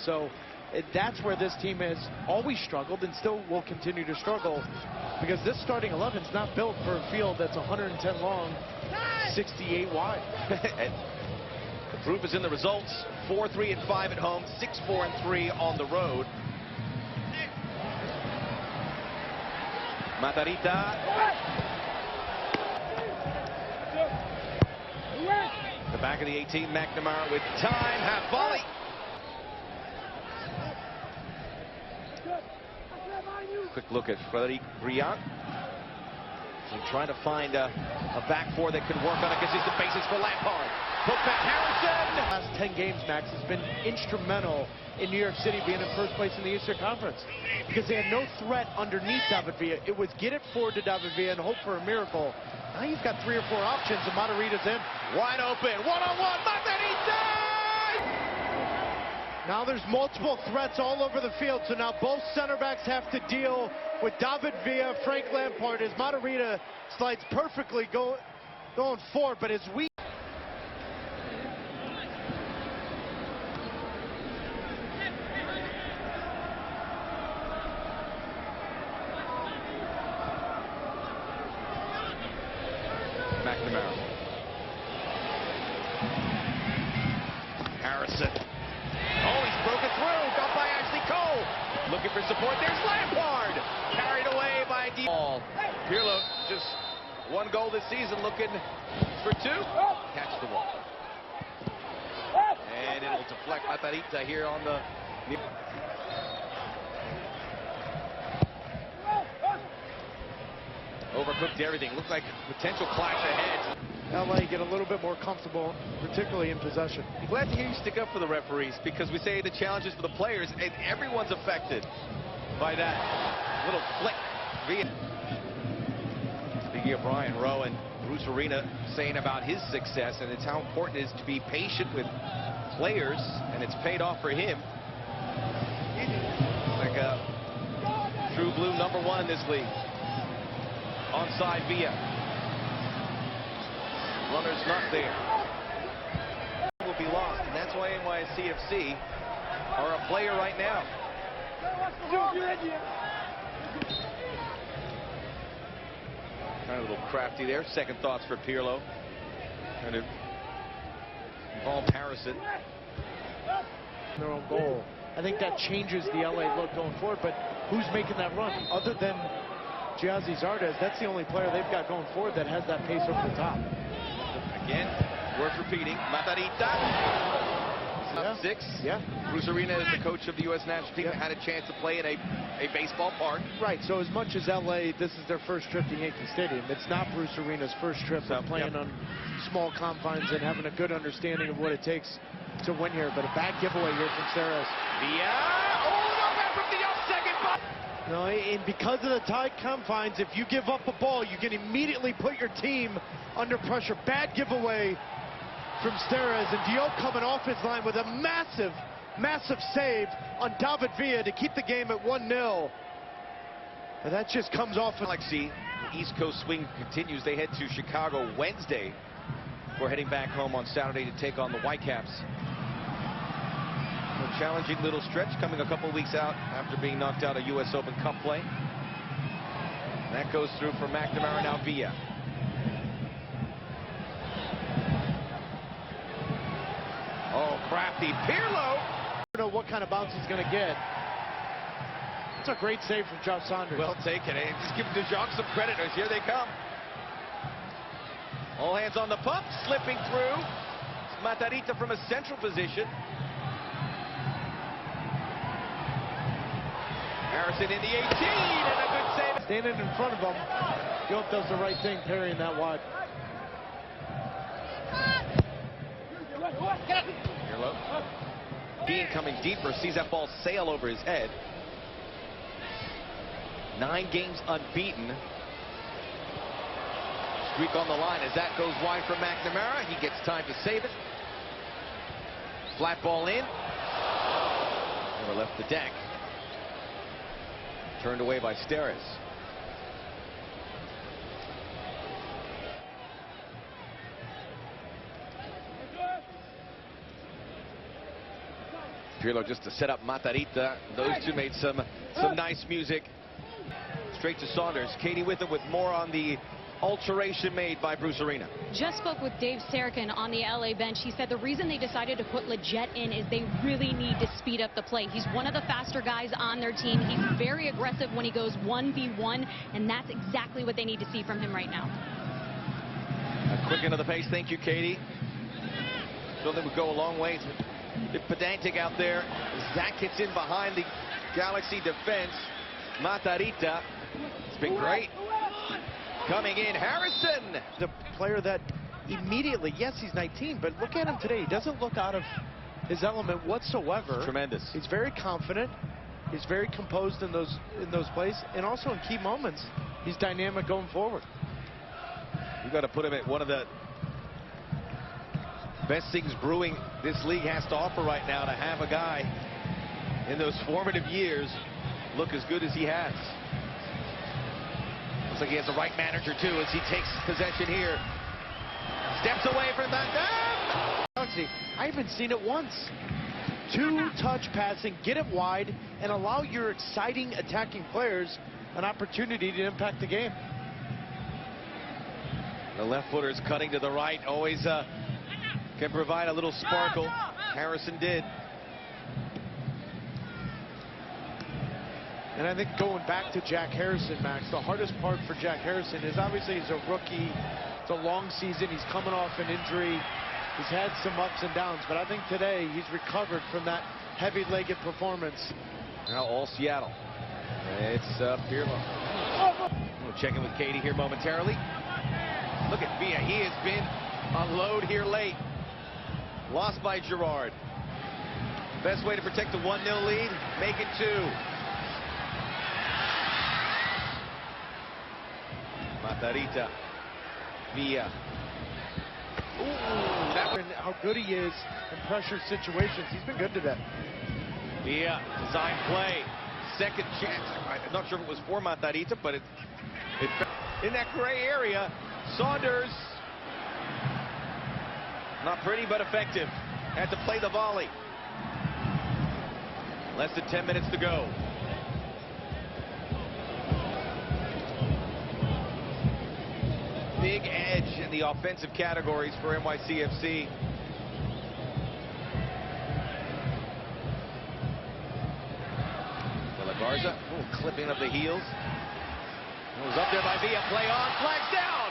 So that's where this team has always struggled and still will continue to struggle, because this starting 11 is not built for a field that's 110 long, 68 wide. And the proof is in the results. 4-3-5 at home, 6-4-3 on the road. Matarita. The back of the 18, McNamara with time, half volley. Quick look at Frederic Briand. Trying to find a back four that can work on a consistent basis for Lampard. Put back Harrison. Last 10 games, Max, has been instrumental in New York City being in first place in the Eastern Conference, because they had no threat underneath David Villa. It was get it forward to David Villa and hope for a miracle. Now you've got 3 or 4 options, and Matarita's in. Wide open, one-on-one, Matarita! Now there's multiple threats all over the field, so now both center backs have to deal with David Villa, Frank Lampard, as Matarita slides perfectly going forward, but as we... McNamara. Harrison. Oh, he's broken through. Got by Ashley Cole. Looking for support. There's Lampard. Carried away by D. Pirlo, just 1 goal this season, looking for 2. Catch the ball. And it'll deflect Matarita here on the... Overcooked everything. Looked like a potential clash ahead. LA get a little bit more comfortable, particularly in possession. I'm glad to hear you stick up for the referees, because we say the challenge is for the players, and everyone's affected by that little flick. Speaking of Brian Rowe, Bruce Arena saying about his success, and it's how important it is to be patient with players, and it's paid off for him. Like a true blue #1 in this league. Onside Villa. Runner's not there. Will be lost, and that's why NYCFC are a player right now. Kind of a little crafty there. Second thoughts for Pirlo. Trying to involve Harrison. Their own goal. I think that changes the LA look going forward, but who's making that run? Other than Giazzi Zardes, that's the only player they've got going forward that has that pace over the top. Again, worth repeating. Matarita. Yeah. 6. Yeah. Bruce Arena is the coach of the U.S. national team. Yeah. Had a chance to play in a baseball park. Right, so as much as LA, this is their first trip to Yankee Stadium. It's not Bruce Arena's first trip of playing on small confines and having a good understanding of what it takes to win here. But a bad giveaway here from Steres. Yeah. Oh, no, back from the second ball. No, and because of the tight confines, if you give up a ball, you can immediately put your team under pressure. Bad giveaway from Steres, and Diop coming off his line with a massive, massive save on David Villa to keep the game at 1-0. And that just comes off. Galaxy, the East Coast swing continues. They head to Chicago Wednesday before heading back home on Saturday to take on the Whitecaps. A challenging little stretch coming a couple weeks out after being knocked out of U.S. Open Cup play. And that goes through for McNamara, now Villa. Oh, crafty Pirlo. I don't know what kind of bounce he's going to get. It's a great save from Josh Saunders. Well taken. And just give DeJong some credit as here they come. All hands on the pump, slipping through. Matarita from a central position. Harrison in the 18, and a good save. Standing in front of him, Diop does the right thing, parrying that wide. Pirlo. Dean coming deeper, sees that ball sail over his head. 9 games unbeaten. Streak on the line as that goes wide for McNamara. He gets time to save it. Flat ball in. Never left the deck. Turned away by Steres. Pirlo just to set up Matarrita. Those two made some nice music. Straight to Saunders. Katie with him with more on the alteration made by Bruce Arena. Just spoke with Dave Sarachan on the LA bench. He said the reason they decided to put Leggett in is they really need to speed up the play. He's one of the faster guys on their team. He's very aggressive when he goes 1v1, and that's exactly what they need to see from him right now. A quick into the pace. Thank you, Katie. So that would go a long way. It's a bit pedantic out there. Zach gets in behind the Galaxy defense. Matarrita. It's been great. Coming in, Harrison. The player that immediately, yes, he's 19, but look at him today. He doesn't look out of his element whatsoever. Tremendous. He's very confident. He's very composed in those plays, and also in key moments, he's dynamic going forward. You've got to put him at one of the best things brewing this league has to offer right now, to have a guy in those formative years look as good as he has. Looks like he has the right manager too as he takes possession here. Steps away from that. I haven't seen it once. Two-touch passing, get it wide, and allow your exciting attacking players an opportunity to impact the game. The left footer is cutting to the right, always can provide a little sparkle. Harrison did. And I think going back to Jack Harrison, Max, the hardest part for Jack Harrison is obviously he's a rookie. It's a long season. He's coming off an injury. He's had some ups and downs, but I think today he's recovered from that heavy-legged performance. Now all Seattle. It's Pirlo. We'll check in with Katie here momentarily. Look at Villa. He has been on load here late. Lost by Gerard. Best way to protect the 1-0 lead, make it 2. Matarrita. Villa. Ooh, how good he is in pressure situations. He's been good today. Villa, design play. Second chance. I'm not sure if it was for Matarrita, but it in that gray area. Saunders. Not pretty, but effective. Had to play the volley. Less than 10 minutes to go. Big edge in the offensive categories for NYCFC. De La Garza, clipping of the heels. It was up there by Villa. Play on, flags down.